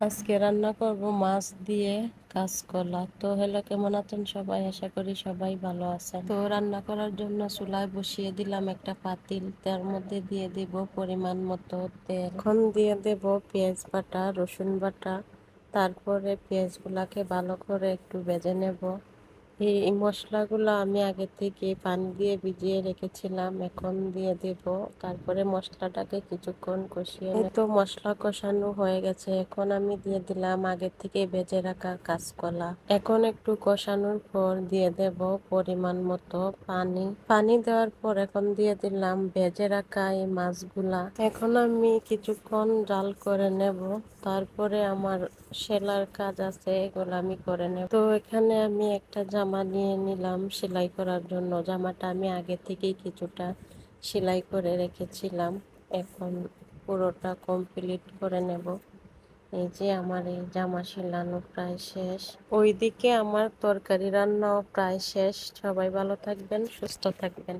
আজকে রান্না করব মাছ দিয়ে কাঁচকলা। তো হ্যালো, কেমন আছেন সবাই? আশা করি সবাই ভালো আছেন। তো রান্না করার জন্য চুলায় বসিয়ে দিলাম একটা পাতিল, তার মধ্যে দিয়ে দেব পরিমাণ মতো তেল। এখন দিয়ে দেব পেঁয়াজ বাটা, রসুন বাটা, তারপরে পেঁয়াজগুলাকে ভালো করে একটু ভেজে নেব। এই মশলাগুলো আমি আগে থেকে পানি দিয়ে ভিজিয়ে রেখেছিলাম, এখন দিয়ে দেব। তারপরে মশলাটাকে কিছুক্ষণ কষিয়ে নেব। তো মশলা কষানো হয়ে গেছে, এখন আমি দিয়ে দিলাম আগে থেকে ভেজে রাখা কাঁচকলা। এখন একটু কষানোর পর দিয়ে দেব পরিমাণ মতো পানি। পানি দেওয়ার পর এখন দিয়ে দিলাম ভেজে রাখা এই মাছগুলা। এখন আমি কিছুক্ষণ জাল করে নেব, তারপরে আমার সেলার কাজ আছে, এগুলো আমি করে নেব। তো এখানে আমি একটা জামা নিয়ে নিলাম সেলাই করার জন্য। জামাটা আমি আগে থেকেই কিছুটা সেলাই করে রেখেছিলাম, এখন পুরোটা কমপ্লিট করে নেব। এই যে আমার এই জামা সেলানো প্রায় শেষ। ওইদিকে আমার তরকারি রান্নাও প্রায় শেষ। সবাই ভালো থাকবেন, সুস্থ থাকবেন।